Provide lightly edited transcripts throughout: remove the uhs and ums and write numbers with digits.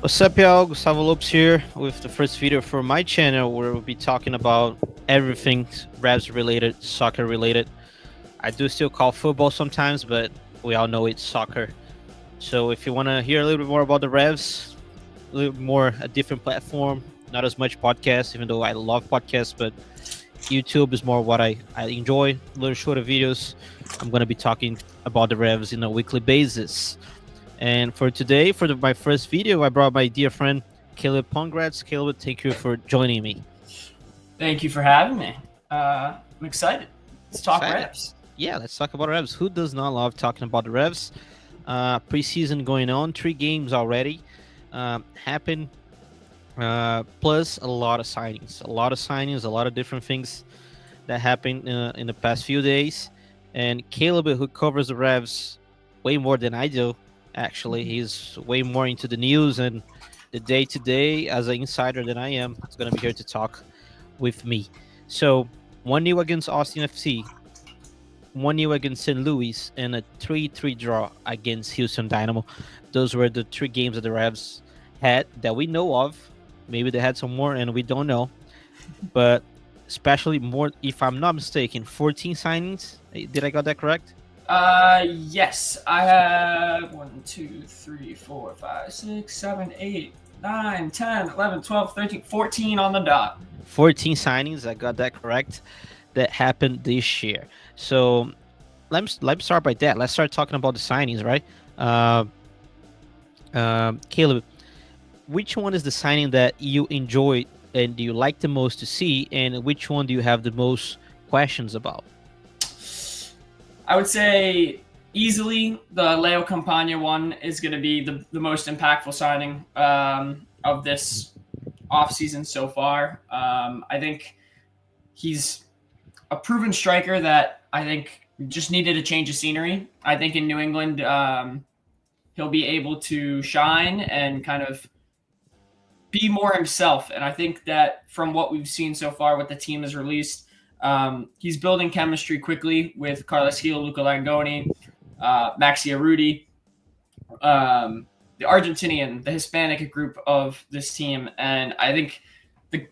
What's up, y'all? Gustavo Lopes here with the first video for my channel where we'll be talking about everything Revs related, soccer related. I do still call football sometimes, but we all know it's soccer. So if you want to hear a little bit more about the Revs, a little more a different platform, not as much podcast, even though I love podcasts, but YouTube is more what I enjoy, little shorter videos. I'm going to be talking about the Revs on a weekly basis. And for today, for my first video, I brought my dear friend Caleb Pongratz. Caleb, thank you for joining me. Thank you for having me. I'm excited. Let's talk Excited. Revs. Yeah, let's talk about Revs. Who does not love talking about the Revs? Preseason going on, 3 games already happened. Plus a lot of signings, a lot of different things that happened in the past few days. And Caleb, who covers the Revs way more than I do, actually, he's way more into the news and the day to day as an insider than I am. He's going to be here to talk with me. So, 1-0 against Austin FC, 1-0 against St. Louis, and a 3-3 draw against Houston Dynamo. Those were the 3 games that the Revs had that we know of. Maybe they had some more and we don't know. But especially more, if I'm not mistaken, 14 signings. Did I got that correct? Yes, I have 1, 2, 3, 4, 5, 6, 7, 8, 9, 10, 11, 12, 13, 14 on the dot. 14 signings. I got that correct. That happened this year. So let's start by that. Let's start talking about the signings, right? Caleb, which one is the signing that you enjoyed and do you like the most to see, and which one do you have the most questions about? I would say easily the Leo Campagna one is going to be the most impactful signing of this offseason so far. I think he's a proven striker that I think just needed a change of scenery. I think in New England, he'll be able to shine and kind of be more himself. And I think that from what we've seen so far, what the team has released, he's building chemistry quickly with Carlos Gil, Luca Langoni, Maxi Arudi, the Argentinian, the Hispanic group of this team. And I think the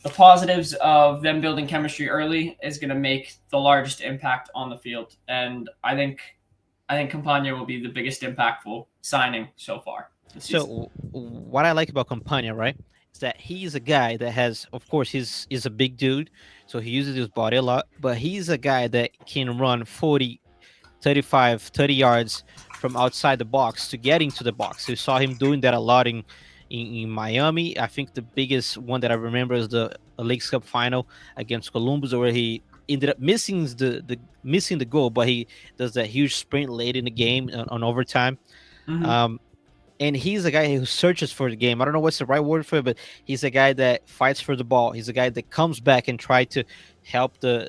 positives of them building chemistry early is going to make the largest impact on the field. And I think Campagna will be the biggest impactful signing so far. So what I like about Campagna, right, is that he's a guy that has, of course, he's a big dude, so he uses his body a lot, but he's a guy that can run 40, 35, 30 yards from outside the box to get into the box. We saw him doing that a lot in Miami. I think the biggest one that I remember is the Leagues Cup final against Columbus, where he ended up missing the goal, but he does that huge sprint late in the game on overtime. Mm-hmm. And he's a guy who searches for the game. I don't know what's the right word for it, but he's a guy that fights for the ball. He's a guy that comes back and try to help the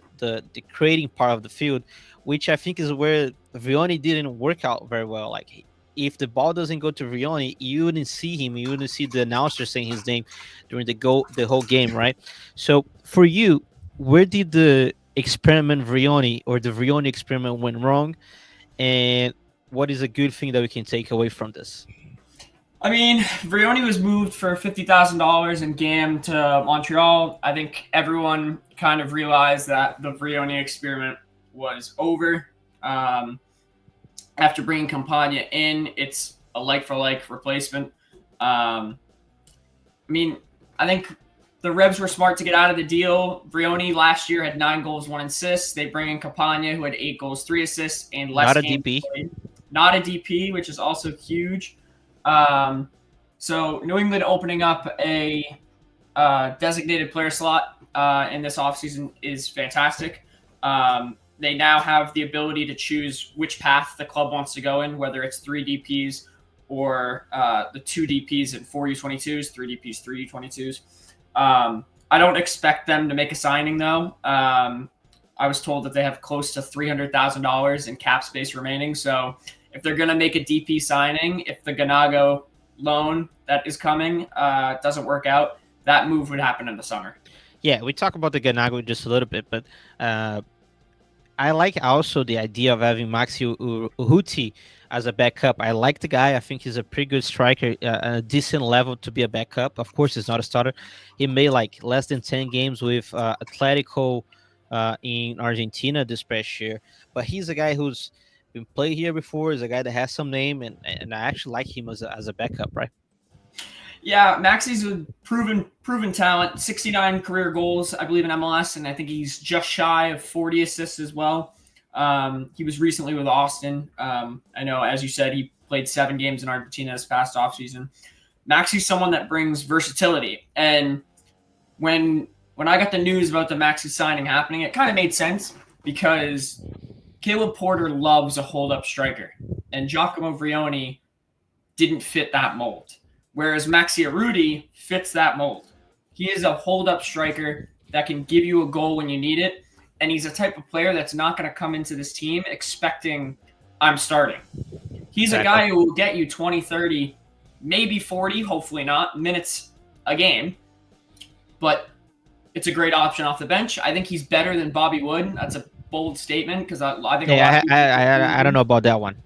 creating part of the field, which I think is where Vrioni didn't work out very well. Like, if the ball doesn't go to Vrioni, you wouldn't see him. You wouldn't see the announcer saying his name during the whole game, right? So for you, where did the experiment Vrioni or the Vrioni experiment went wrong, and what is a good thing that we can take away from this? I mean, Vrioni was moved for $50,000 in GAM to Montreal. I think everyone kind of realized that the Vrioni experiment was over. After bringing Campagna in, it's a like-for-like replacement. I mean, I think the Revs were smart to get out of the deal. Vrioni last year had 9 goals, 1 assist. They bring in Campagna, who had 8 goals, 3 assists, and less games played. Not a DP, which is also huge. So New England opening up a designated player slot in this offseason is fantastic. They now have the ability to choose which path the club wants to go in, whether it's 3 DPs or the 2 DPs and 4 U22s, 3 DPs, 3 U22s. I don't expect them to make a signing, though. I was told that they have close to $300,000 in cap space remaining. So if they're going to make a DP signing, if the Ganago loan that is coming doesn't work out, that move would happen in the summer. Yeah, we talk about the Ganago just a little bit, but I like also the idea of having Maxi Uhuti as a backup. I like the guy. I think he's a pretty good striker, a decent level to be a backup. Of course, he's not a starter. He made like less than 10 games with Atletico in Argentina this past year, but he's a guy who's been played here before. He's a guy that has some name, and I actually like him as a backup, right? Yeah, Maxi's a proven talent. 69 career goals, I believe, in MLS, and I think he's just shy of 40 assists as well. He was recently with Austin. I know, as you said, he played 7 games in Argentina this past offseason. Maxi's someone that brings versatility, and when I got the news about the Maxi signing happening, it kind of made sense because Caleb Porter loves a hold-up striker, and Giacomo Vrioni didn't fit that mold, whereas Maxi Arudi fits that mold. He is a hold-up striker that can give you a goal when you need it, and he's a type of player that's not going to come into this team expecting I'm starting. He's a guy who will get you 20, 30, maybe 40, hopefully not, minutes a game, but it's a great option off the bench. I think he's better than Bobby Wood. That's a bold statement because I think I don't know about that one.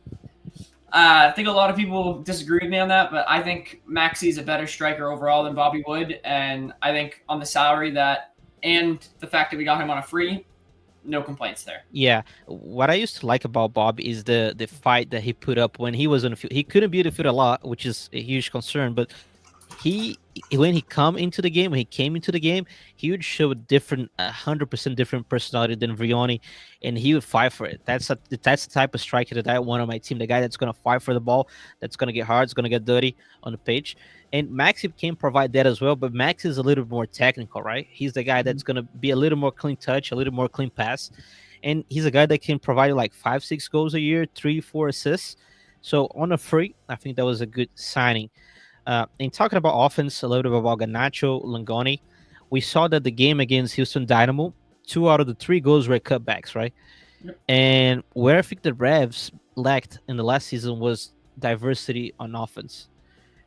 I think a lot of people disagree with me on that, but I think Maxi's a better striker overall than Bobby Wood, and I think on the salary that and the fact that we got him on a free, no complaints there. Yeah, what I used to like about Bob is the fight that he put up when he was on the field. He couldn't be on the field a lot, which is a huge concern, but he when he came into the game, he would show a different 100% different personality than Vrioni, and he would fight for it. That's the type of striker that I want on my team, the guy that's going to fight for the ball, that's going to get hard, it's going to get dirty on the pitch. And Maxi can provide that as well, but Max is a little more technical, right? He's the guy that's going to be a little more clean touch, a little more clean pass, and he's a guy that can provide like 5-6 goals a year, 3-4 assists. So on a free, I think that was a good signing. In talking about offense, a little bit about Garnacho, Langoni, we saw that the game against Houston Dynamo, 2 out of the 3 goals were cutbacks, right? Yep. And where I think the Revs lacked in the last season was diversity on offense.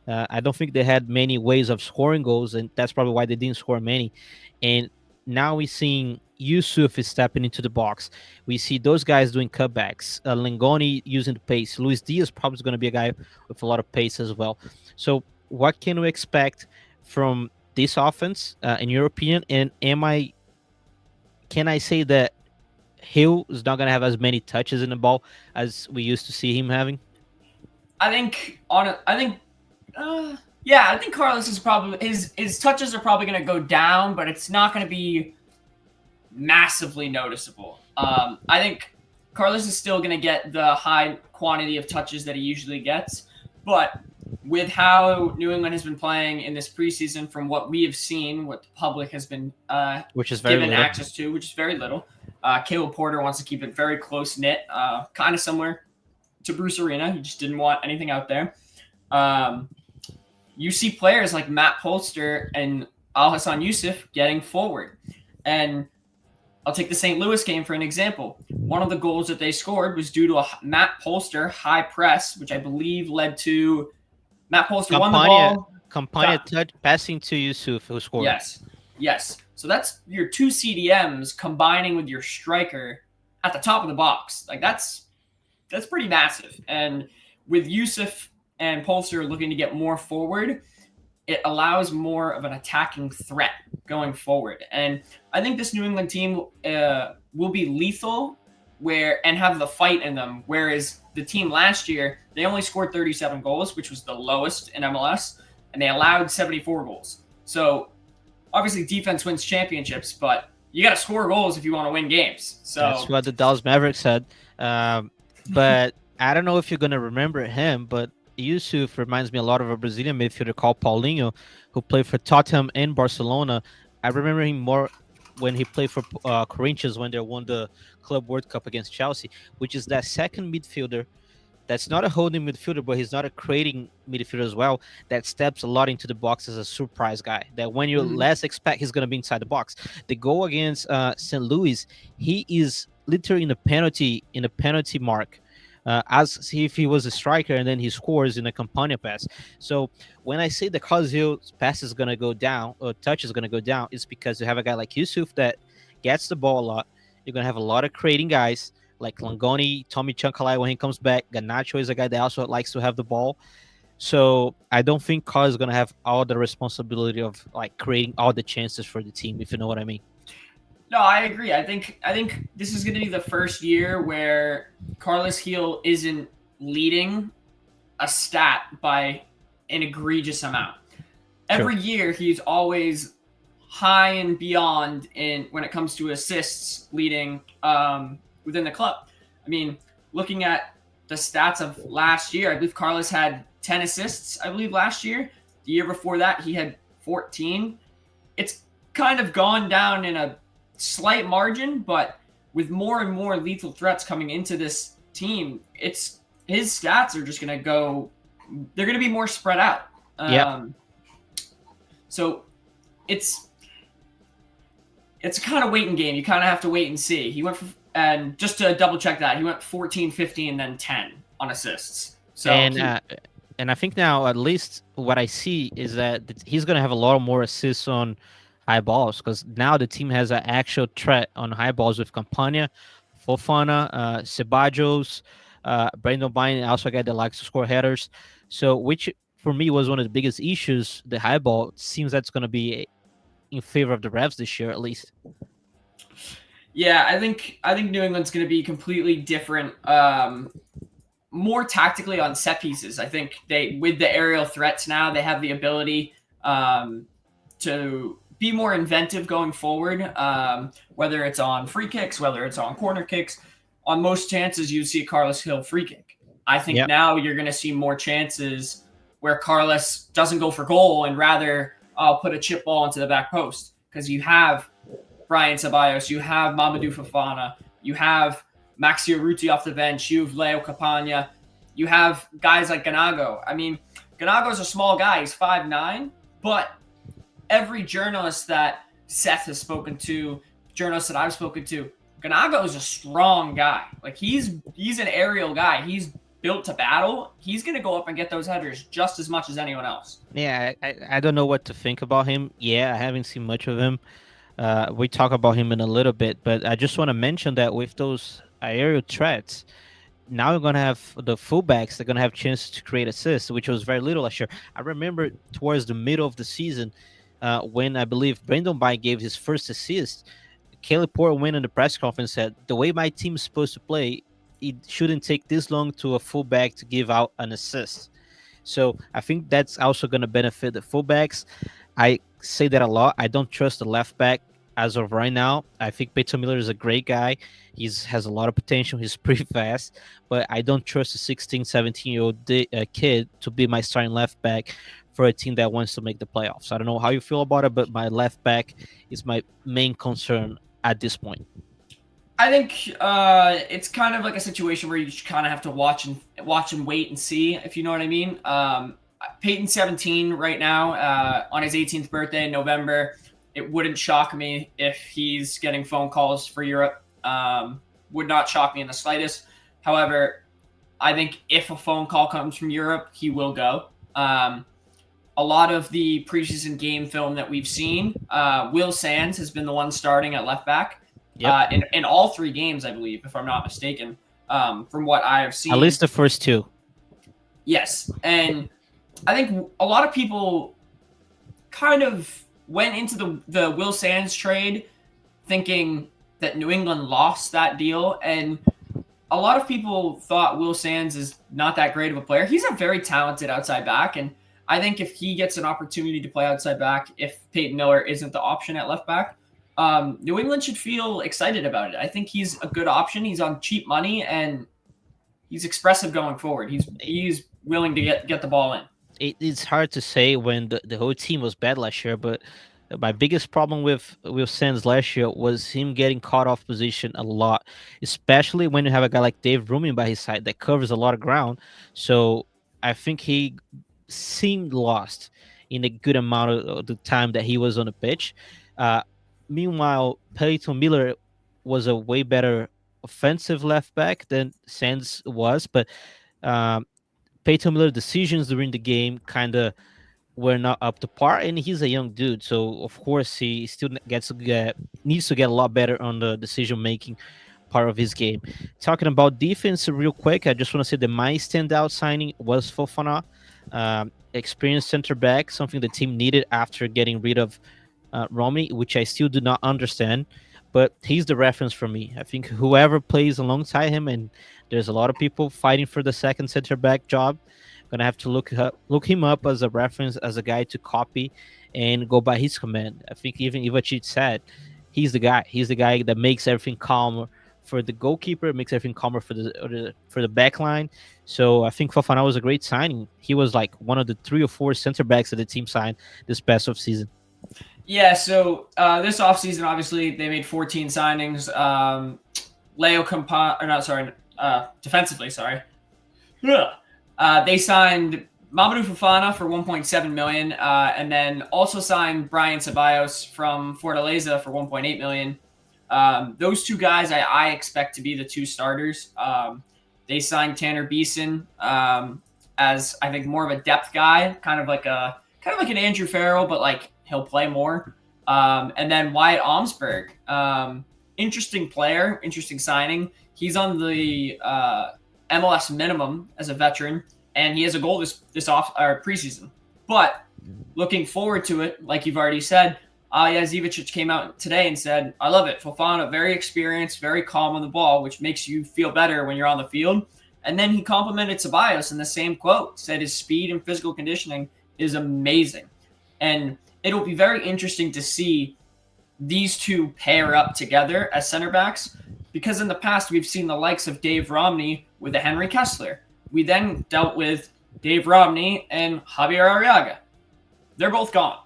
I don't think they had many ways of scoring goals, and that's probably why they didn't score many. And now we're seeing Yusuf is stepping into the box. We see those guys doing cutbacks. Langoni using the pace. Luis Diaz probably is going to be a guy with a lot of pace as well. So what can we expect from this offense, in your opinion? And can I say that Hill is not going to have as many touches in the ball as we used to see him having? I think Carlos is probably his touches are probably going to go down, but it's not going to be massively noticeable. I think Carlos is still going to get the high quantity of touches that he usually gets, but with how New England has been playing in this preseason, from what we have seen, what the public has been which is very given little. access to, which is very little. Caleb Porter wants to keep it very close knit, kind of similar to Bruce Arena. He just didn't want anything out there. You see players like Matt Polster and Al Hassan Yusuf getting forward. And I'll take the St. Louis game for an example. One of the goals that they scored was due to a Matt Polster high press, which I believe led to Matt Polster won the ball. Campania touch passing to Yusuf, who scored. Yes. So that's your 2 CDMs combining with your striker at the top of the box. Like that's pretty massive. And with Yusuf and Polster looking to get more forward, it allows more of an attacking threat going forward. And I think this New England team will be lethal and have the fight in them. Whereas the team last year, they only scored 37 goals, which was the lowest in MLS, and they allowed 74 goals. So obviously defense wins championships, but you got to score goals if you want to win games. So that's what the Dallas Mavericks said. But I don't know if you're going to remember him, but Yusuf reminds me a lot of a Brazilian midfielder called Paulinho, who played for Tottenham and Barcelona. I remember him more when he played for Corinthians when they won the Club World Cup against Chelsea, which is that second midfielder that's not a holding midfielder, but he's not a creating midfielder as well, that steps a lot into the box as a surprise guy, that when you less expect, he's going to be inside the box. The goal against St. Louis, he is literally in the penalty mark, as if he was a striker, and then he scores in a Campania pass. So when I say the Carlos Hill's pass is going to go down, or touch is going to go down, it's because you have a guy like Yusuf that gets the ball a lot. You're going to have a lot of creating guys like Langoni, Tommy Chunkalai when he comes back. Ganacho is a guy that also likes to have the ball. So I don't think Carr is gonna have all the responsibility of like creating all the chances for the team, if you know what I mean. No, I agree. I think this is going to be the first year where Carlos Heel isn't leading a stat by an egregious amount. Sure. Every year he's always high and beyond in when it comes to assists leading within the club. I mean, looking at the stats of last year, I believe Carlos had 10 assists, I believe, last year. The year before that, he had 14. It's kind of gone down in a slight margin, but with more and more lethal threats coming into this team, it's his stats are just going to go. They're going to be more spread out. Yep. So it's a kind of waiting game. You kind of have to wait and see. He went for, and just to double check that, he went 14, 15, then 10 on assists. So And I think now at least what I see is that he's gonna have a lot more assists on high balls because now the team has an actual threat on high balls with Campania, Fofana, Ceballos, Brandon Bine, also a guy that likes to score headers. So which for me was one of the biggest issues. The high ball seems that's gonna be in favor of the Revs this year at least. yeah, I think New England's going to be completely different. More tactically on set pieces. I think they, with the aerial threats now, they have the ability to be more inventive going forward. Whether it's on free kicks, whether it's on corner kicks, on most chances you see Carlos Hill free kick. I think Yep. now you're going to see more chances where Carlos doesn't go for goal and rather I'll put a chip ball into the back post because you have Brian Ceballos, you have Mamadou Fofana, you have Maxio Ruti off the bench, you have Leo Capagna, you have guys like Ganago. I mean, Ganago's a small guy, he's 5'9", but every journalist that Seth has spoken to, journalists that I've spoken to, Ganago is a strong guy. Like he's an aerial guy. He's built to battle. He's gonna go up and get those headers just as much as anyone else. Yeah, I don't know what to think about him. Yeah, I haven't seen much of him. We talk about him in a little bit, but I just want to mention that with those aerial threats, now we're gonna have the fullbacks. They're gonna have chances to create assists, which was very little last year. I remember towards the middle of the season, when I believe Brandon Bay gave his first assist. Kelly Porter went in the press conference and said, "The way my team is supposed to play, it shouldn't take this long to a fullback to give out an assist." So I think that's also going to benefit the fullbacks. I say that a lot. I don't trust the left back as of right now. I think Peter Miller is a great guy. He's has a lot of potential. He's pretty fast, but I don't trust a 16, 17-year-old kid to be my starting left back for a team that wants to make the playoffs. I don't know how you feel about it, but my left back is my main concern at this point. I think it's kind of like a situation where you just kind of have to watch and wait and see, if you know what I mean. Peyton's 17 right now, on his 18th birthday in November. It wouldn't shock me if he's getting phone calls for Europe. Would not shock me in the slightest. However, I think if a phone call comes from Europe, he will go. A lot of the preseason game film that we've seen, Will Sands has been the one starting at left back. Yep. In all three games, I believe, if I'm not mistaken, from what I have seen. At least the first two. Yes. And I think a lot of people kind of went into the Will Sands trade thinking that New England lost that deal. And a lot of people thought Will Sands is not that great of a player. He's a very talented outside back. And I think if he gets an opportunity to play outside back, if Peyton Miller isn't the option at left back, New England should feel excited about it. I think he's a good option. He's on cheap money and he's expressive going forward. He's willing to get the ball in. It's hard to say when the whole team was bad last year, but my biggest problem with Sands last year was him getting caught off position a lot, especially when you have a guy like Dave Rooming by his side that covers a lot of ground. So I think he seemed lost in a good amount of the time that he was on the pitch. Meanwhile, Peyton Miller was a way better offensive left back than Sands was, but um, Peyton Miller decisions during the game kind of were not up to par, and he's a young dude, so of course he still needs to get a lot better on the decision making. part of his game. Talking about defense real quick, I just want to say that my standout signing was Fofana, experienced center back, something the team needed after getting rid of Romney, which I still do not understand. But he's the reference for me. I think whoever plays alongside him, and there's a lot of people fighting for the second center back job, gonna have to look him up as a reference, as a guy to copy and go by his command. I think even Ivacic said he's the guy. He's the guy that makes everything calmer for the goalkeeper, makes everything calmer for the back line. So I think Fofana was a great signing. He was like one of the 3 or 4 center backs that the team signed this past off season. Yeah, so this offseason, obviously, they made 14 signings. Leo Compa, or not, sorry, defensively, sorry. They signed Mamadou Fofana for 1.7 million, and then also signed Brian Ceballos from Fortaleza for 1.8 million. Those two guys, I expect to be the 2 starters. They signed Tanner Beeson as I think more of a depth guy, kind of like an Andrew Farrell, but like he'll play more. And then Wyatt Omsberg, interesting player, interesting signing. He's on the MLS minimum as a veteran, and he has a goal this preseason. But looking forward to it, like you've already said, Ivacic came out today and said, I love it. Fofana, very experienced, very calm on the ball, which makes you feel better when you're on the field. And then he complimented Ceballos in the same quote, said his speed and physical conditioning is amazing. And it'll be very interesting to see these two pair up together as center backs, because in the past we've seen the likes of Dave Romney with a Henry Kessler. We then dealt with Dave Romney and Javier Arriaga. They're both gone.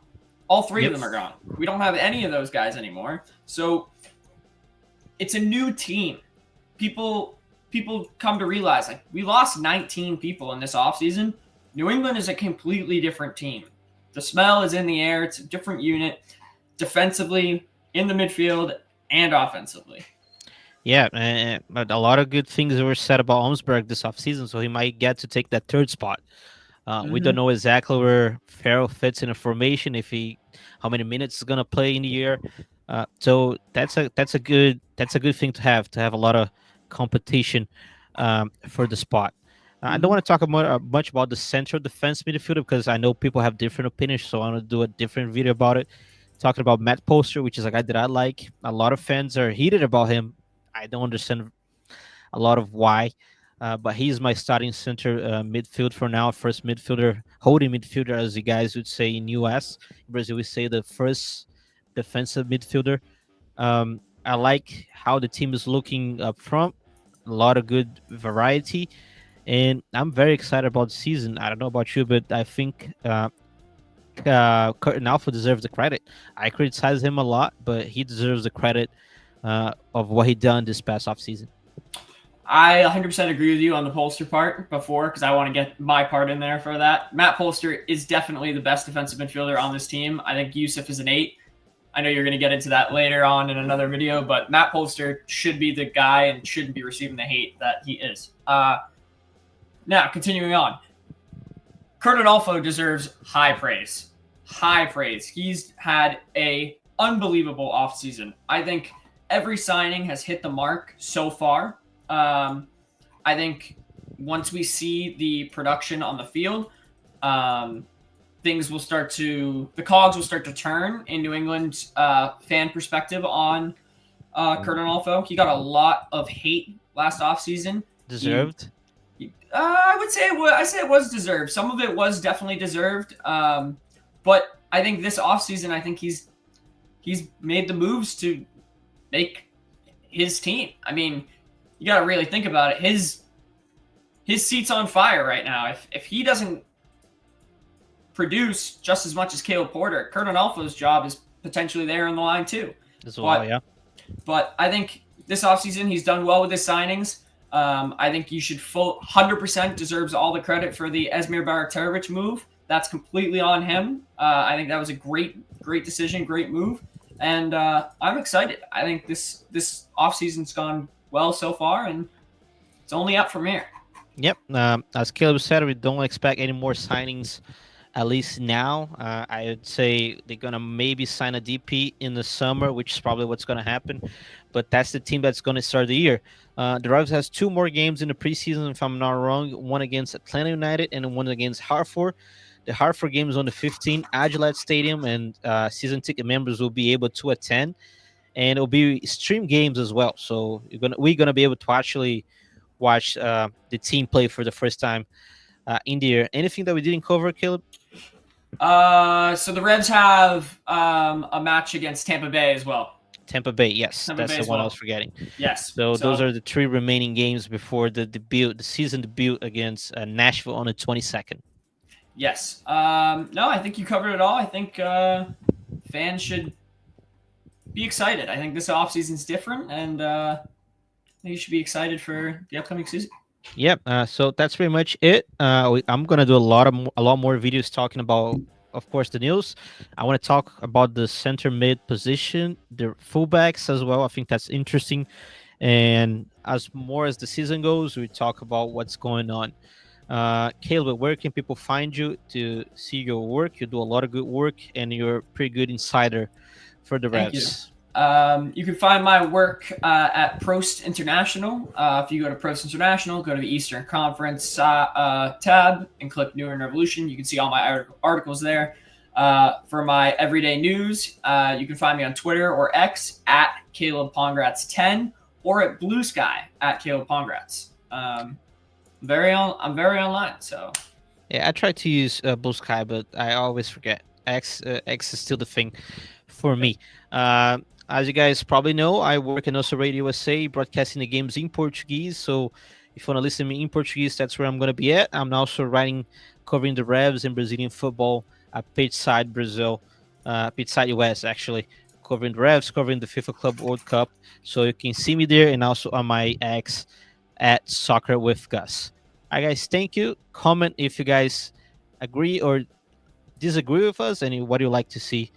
All 3 of them are gone. We don't have any of those guys anymore. So it's a new team. People come to realize, like, we lost 19 people in this offseason. New England is a completely different team. The smell is in the air. It's a different unit, defensively, in the midfield, and offensively. Yeah, but a lot of good things were said about Omsberg this offseason, so he might get to take that 3rd spot. We don't know exactly where Farrell fits in a formation, how many minutes he's gonna play in the year. So that's a good thing to have a lot of competition for the spot. I don't want to talk much about the central defense midfielder because I know people have different opinions, so I want to do a different video about it. Talking about Matt Polster, which is a guy that I like. A lot of fans are heated about him. I don't understand a lot of why, but he's my starting center midfield for now. First midfielder, holding midfielder, as you guys would say in US. In Brazil, we say the first defensive midfielder. I like how the team is looking up front. A lot of good variety. And I'm very excited about the season. I don't know about you, but I think Curtin Alpha deserves the credit. I criticize him a lot, but he deserves the credit of what he done this past offseason. I 100% agree with you on the Polster part before, because I want to get my part in there for that. Matt Polster is definitely the best defensive midfielder on this team. I think Yusuf is an 8. I know you're going to get into that later on in another video, but Matt Polster should be the guy and shouldn't be receiving the hate that he is. Now, continuing on. Curtin Alfo deserves high praise. High praise. He's had a unbelievable offseason. I think every signing has hit the mark so far. I think once we see the production on the field, the cogs will start to turn in New England's fan perspective on Curtin Alfo. He got a lot of hate last offseason. Deserved? I would say it was deserved. Some of it was definitely deserved. But I think this offseason, I think he's made the moves to make his team. I mean, you got to really think about it. His seat's on fire right now. If he doesn't produce just as much as Caleb Porter, Curtin Alfo's job is potentially there on the line too. As well, yeah. But I think this offseason he's done well with his signings. I think you should 100% deserves all the credit for the Esmir Baraktarovic move. That's completely on him. I think that was a great decision, great move. And I'm excited. I think this offseason's gone well so far, and it's only up from here. Yep. As Caleb said, we don't expect any more signings at least now. I would say they're gonna maybe sign a DP in the summer, which is probably what's gonna happen. But that's the team that's gonna start the year. The Revs has two more games in the preseason, if I'm not wrong. One against Atlanta United and one against Hartford. The Hartford game is on the 15th at Gillette Stadium, and season ticket members will be able to attend, and it'll be stream games as well. So we're gonna be able to actually watch the team play for the first time in the year. Anything that we didn't cover, Caleb? So the Revs have a match against Tampa Bay as well. Tampa Bay, yes, Tampa that's Bay the as one I well. was forgetting. Yes. So those are the three remaining games before the season debut against Nashville on the 22nd. Yes. No, I think you covered it all. I think fans should be excited. I think this offseason is different, and I think you should be excited for the upcoming season. Yep. So that's pretty much it. I'm gonna do a lot more videos talking about, of course, the news. I want to talk about the center mid position, the fullbacks as well. I think that's interesting. And as more as the season goes, we talk about what's going on. Caleb, where can people find you to see your work? You do a lot of good work, and you're a pretty good insider for the Thank you. Revs. You can find my work at Prost International. If you go to Prost International, go to the Eastern Conference tab and click New and Revolution. You can see all my articles there. For my everyday news, you can find me on Twitter or X at Caleb Pongratz 10 or at Blue Sky at Caleb Pongratz. I'm very online, so. Yeah, I try to use Blue Sky, but I always forget. X is still the thing for me. As you guys probably know, I work in Also Radio USA, broadcasting the games in Portuguese. So if you want to listen to me in Portuguese, that's where I'm going to be at. I'm also covering the Revs and Brazilian football at Pitchside Brazil, Pitchside US, actually, covering the Revs, covering the FIFA Club World Cup. So you can see me there, and also on my X at Soccer with Gus. All right, guys, thank you. Comment if you guys agree or disagree with us and what you like to see,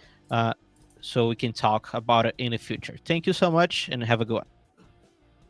so we can talk about it in the future. Thank you so much, and have a good one.